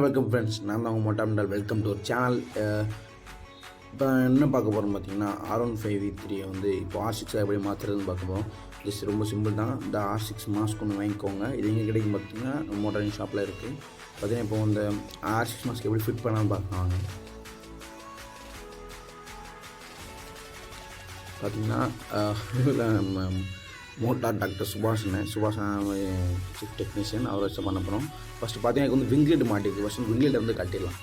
Welcome friends, நான் தான் உங்கள் motormental. வெல்கம் டு ஒரு சேனல். இப்போ என்ன பார்க்க போகிறோம் பார்த்தீங்கன்னா, R15V3 வந்து இப்போ R6 எப்படி மாற்றுறதுன்னு பார்க்க போகிறோம். ஜஸ்ட் ரொம்ப சிம்பிள் தான். இந்த R6 மாஸ்க் ஒன்று வாங்கிக்கோங்க. இது எங்கே கிடைக்கும் பார்த்தீங்கன்னா, மோட்டரிங் ஷாப்பில் இருக்குது. பார்த்தீங்கன்னா இப்போ இந்த R6 மாஸ்க் எப்படி ஃபிட் பண்ணாலும் பார்க்கலாம். பார்த்தீங்கன்னா மோட்டார் டாக்டர் சுபாஷ் சீஃப் டெக்னீஷியன் அவரை வச்சு பண்ண போகிறோம். ஃபஸ்ட்டு பார்த்தீங்கன்னா வந்து விங்லெட் மாட்டிருக்கு. ஃபஸ்ட்டு விங்லெட்டை வந்து கட்டிடலாம்.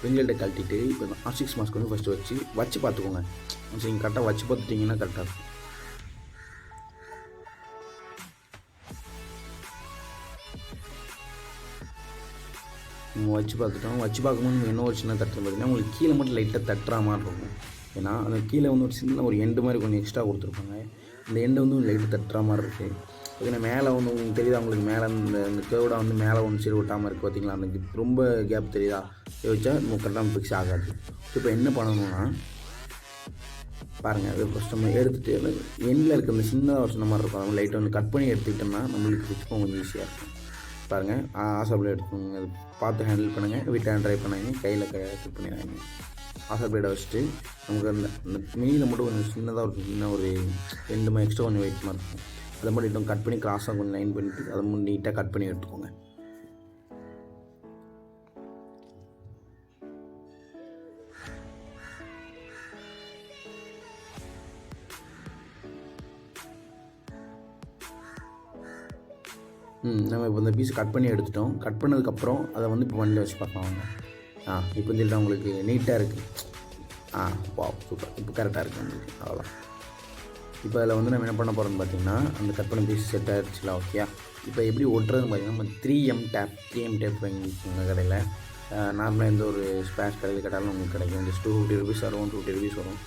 விங்லெட்டை கட்டிட்டு இப்போ R6 மாஸ்க் வந்து ஃபஸ்ட்டு வச்சு பார்த்துக்கோங்க. சரி, நீங்கள் கரெக்டாக வச்சு பார்த்துட்டிங்கன்னா கரெக்டாக இருக்கும். வச்சு பார்த்துட்டோம். வச்சு பார்க்கும்போது நீங்கள் என்ன ஒரு சின்ன தட்டுறது பார்த்தீங்கன்னா உங்களுக்கு கீழே மட்டும் லைட்டாக தட்டுற மாதிரி இருக்கும். ஏன்னா அந்த கீழே வந்து ஒரு சின்ன ஒரு எண்டு மாதிரி கொஞ்சம் எக்ஸ்ட்ரா கொடுத்துருப்பாங்க. இந்த எண்டை வந்து லைட்டு தட்டுற மாதிரி இருக்குது. பார்த்தீங்கன்னா மேலே வந்து உங்களுக்கு தெரியுதா, உங்களுக்கு மேலே இந்த கேர்வோட வந்து மேலே ஒன்று சரி விட்டாமல் இருக்குது. பார்த்தீங்களா, அந்த ரொம்ப கேப் தெரியுதா? வச்சா நம்ம கரெக்டாக ஃபிக்ஸ் ஆகாது. இப்போ என்ன பண்ணணும்னா பாருங்கள், அது ஃபஸ்ட் நம்ம எடுத்துகிட்டு எண்டில் இருக்க அந்த சின்னதாக ஒரு சின்ன மாதிரி இருக்கும். நம்ம லைட்டை வந்து கட் பண்ணி எடுத்துக்கிட்டோம்னா நம்மளுக்கு ஃபிக்ஸ் பண்ண கொஞ்சம் ஈஸியாக இருக்கும். பாருங்கள், ஆசாப்பில் எடுத்துக்கோங்க. அது பார்த்து ஹேண்டில் பண்ணுங்கள். வீட்டை ட்ரை பண்ணுங்க. கையில் ஃபிட் பண்ணிடுறாங்க. ஆசாப்பிலேட வச்சுட்டு நமக்கு அந்த மீனில் மட்டும் கொஞ்சம் சின்னதாக ஒரு சின்ன ஒரு ரெண்டு மாதிரி எக்ஸ்ட்ரா கொஞ்சம் வெயிட் மாதிரி இருக்கும். அதை மட்டும் கட் பண்ணி கிராஸாக கொஞ்சம் லைன் பண்ணிவிட்டு அதை மட்டும் நீட்டாக கட் பண்ணி எடுத்துக்கோங்க. நம்ம இப்போ இந்த பீஸ் கட் பண்ணி எடுத்துட்டோம். கட் பண்ணதுக்கப்புறம் அதை வந்து இப்போ வண்டியில் வச்சு பார்க்கலாம். இப்போ சொல்லிட்டு உங்களுக்கு நீட்டாக இருக்குது. வா, சூப்பர். இப்போ கரெக்டாக இருக்குது உங்களுக்கு. அவ்வளோதான். இப்போ அதில் வந்து நம்ம என்ன பண்ண போகிறோம்னு பார்த்தீங்கன்னா, அந்த கட் பண்ண பீஸ் செட் ஆகிடுச்சுல. ஓகே, இப்போ எப்படி ஒட்டுறதுன்னு பார்த்தீங்கன்னா நம்ம 3M டேப் வாங்கிக்கோங்க கடையில். நார்மலாக எந்த ஒரு ஸ்பேஸ் கடையில் கேட்டாலும் உங்களுக்கு கிடைக்கும். ஜஸ்ட் 250 ருபீஸ் வரும், 250 ருபீஸ் வரும்.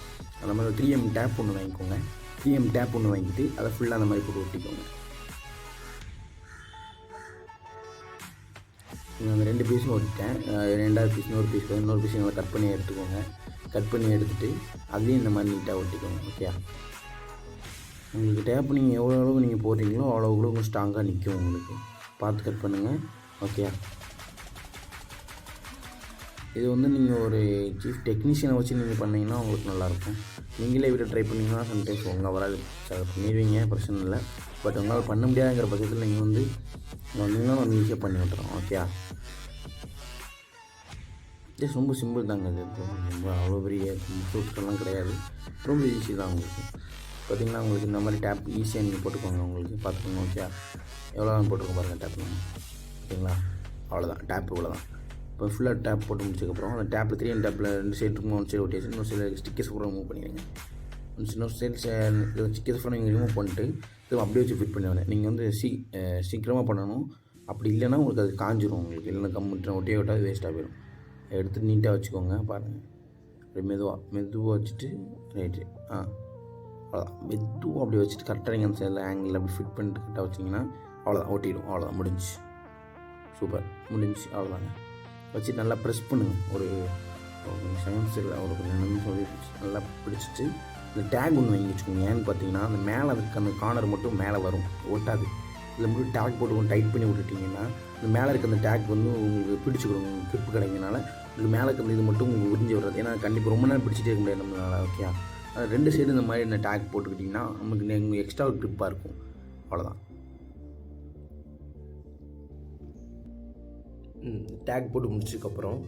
அந்த மாதிரி 3M டேப் ஒன்று வாங்கிக்கோங்க. 3M டேப் ஒன்று வாங்கிட்டு அதை ஃபுல்லாக அந்த மாதிரி போட்டு ஒட்டிக்கோங்க. அந்த 2 பீஸும் ஒட்டிட்டேன். 2வது பீஸ் இன்னொரு பீஸ் நல்லா கட் பண்ணி எடுத்துக்கோங்க. கட் பண்ணி எடுத்துகிட்டு அதுலேயும் இந்த மாதிரி நீட்டாக ஒட்டிக்கோங்க. ஓகே, உங்களுக்கு டேப் நீங்கள் எவ்வளோ அளவு நீங்கள் போடுறீங்களோ அவ்வளோ கொஞ்சம் ஸ்ட்ராங்காக நிற்கும். உங்களுக்கு பார்த்து கட் பண்ணுங்கள். ஓகே, இது வந்து நீங்கள் ஒரு சீஃப் டெக்னீஷியனை வச்சு நீங்கள் பண்ணிங்கன்னா உங்களுக்கு நல்லாயிருக்கும். நீங்களே வீட்டை ட்ரை பண்ணிங்கன்னா சம்டைம்ஸ் உங்கள் வராது. பண்ணிடுவீங்க, பிரச்சனை இல்லை. பட் உங்களால் பண்ண முடியாதுங்கிற பட்சத்தில் நீங்கள் வந்து வந்தீங்கன்னா நம்ம ஈஸியாக பண்ணி விட்டுறோம். ஓகே, ஜஸ்ட் ரொம்ப சிம்பிள் தாங்க. இது ரொம்ப அவ்வளோ பெரிய ஃப்ரூட்ஸ்லாம் கிடையாது. ரொம்ப ஈஸி தான் உங்களுக்கு. பார்த்திங்கன்னா உங்களுக்கு இந்த மாதிரி டேப் ஈஸியாக நீங்கள் போட்டுக்கோங்க. உங்களுக்கு பார்த்துக்கோங்க. ஓகே, எவ்வளோ தான் போட்டுக்கோங்க பாருங்கள் டேப். ஓகேங்களா, அவ்வளோதான். டேப் இவ்வளோ தான். இப்போ ஃபுல்லாக டேப் போட்டு முடிச்சதுக்கப்புறம் அந்த டேப்பில் 3M டேப்பில் 2 சைடு இருக்கும். 1 சைடு ஒட்டியாச்சு. இன்னொரு சைடு ஸ்டிக்கர்ஸ் கூட ரிமூவ் பண்ணிடுங்க. இன்னொரு சைடு ஸ்டிக்கர்ஸ் கூட நீங்கள் ரிமூவ் பண்ணிட்டு இது அப்படியே வச்சு ஃபிட் பண்ணுவாங்க. நீங்கள் வந்து சீக்கிரமாக பண்ணணும். அப்படி இல்லைன்னா உங்களுக்கு அது காஞ்சிரும். உங்களுக்கு இல்லைன்னா கம்மிட்டு ஒட்டியே விட்டால் வேஸ்ட்டாக போயிடும். எடுத்து நீட்டாக வச்சுக்கோங்க. பாருங்கள், அப்படி மெதுவாக வச்சுட்டு ரைட்டு. அவ்வளோதான். மெதுவாக அப்படி வச்சுட்டு கரெக்டாக நீங்கள் அந்த சைடில் ஆங்கிள் அப்படி ஃபிட் பண்ணிட்டு கரெக்டாக வச்சிங்கன்னா அவ்வளோதான், ஒட்டிடும். அவ்வளோதான், முடிஞ்சு. சூப்பர், முடிஞ்சு. அவ்வளோதாங்க. வச்சுட்டு நல்லா ப்ரெஸ் பண்ணுங்கள். ஒரு செகண்ட்ஸ் இல்லை, ஒரு கொஞ்சம் நிமிஷம் நல்லா பிடிச்சிட்டு இந்த டேக் ஒன்று வாங்கி வச்சுக்கோங்க. ஏன்னு பார்த்தீங்கன்னா அந்த மேலே அதுக்கு அந்த கார்னர் மட்டும் மேலே வரும், ஒட்டாது. இதில் மட்டும் டேக் போட்டு கொஞ்சம் டைட் பண்ணி விட்டுட்டிங்கன்னா இந்த மேலே இருக்க அந்த டேக் வந்து உங்களுக்கு பிடிச்சிக்கணும். உங்களுக்கு கிரிப்பு கிடைக்கிறனால உங்களுக்கு மேலே இருக்கிற இது மட்டும் உங்களுக்கு உறிஞ்சி விடுறது. ஏன்னா கண்டிப்பாக ரொம்ப நேரம் பிடிச்சிட்டே இருக்க முடியாது நம்மளால். ஓகே, 2 சைடு இந்த மாதிரி இந்த டேக் போட்டுக்கிட்டிங்கன்னா நமக்கு எக்ஸ்ட்ரா ஒரு கிரிப்பாக இருக்கும். அவ்வளோதான். டேக் போட்டு முடிச்சதுக்கப்புறம்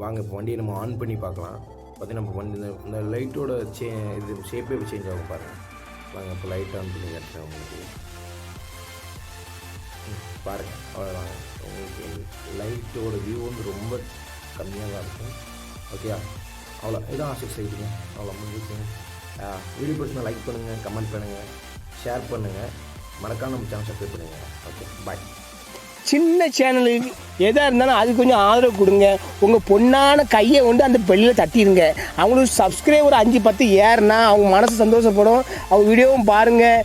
வாங்க இப்போ வண்டியை நம்ம ஆன் பண்ணி பார்க்கலாம். பார்த்தீங்கன்னா நம்ம வண்டி இந்த லைட்டோட இது ஷேப்பே சேஞ்ச் ஆகும் பாருங்கள். வாங்க இப்போ லைட் ஆன் பண்ணி கட்டுறேன் உங்களுக்கு. பாருங்கள், அவ்வளோதாங்க. உங்களுக்கு லைட்டோட வியூ வந்து ரொம்ப கம்மியாக தான் இருக்கும். ஓகே, அவ்வளோ. இதான் R6 ஆகிடுங்க. அவ்வளோ முடிஞ்சுங்க. வீடியோ பிடிச்சா லைக் பண்ணுங்கள், கமெண்ட் பண்ணுங்கள், ஷேர் பண்ணுங்கள். மறக்காம நம்ம சேனல் சப்ஸ்கிரைப் பண்ணுங்கள். ஓகே, பாய். சின்ன சேனலுக்கு எதாக இருந்தாலும் அது கொஞ்சம் ஆதரவு கொடுங்க. உங்கள் பொண்ணான கையை கொண்டு அந்த பெல்லில் தட்டிடுங்க. அவங்களுக்கு சப்ஸ்கிரைபர் 5-10 ஏறுனா அவங்க மனசு சந்தோஷப்படும். அவங்க வீடியோவும் பாருங்கள்.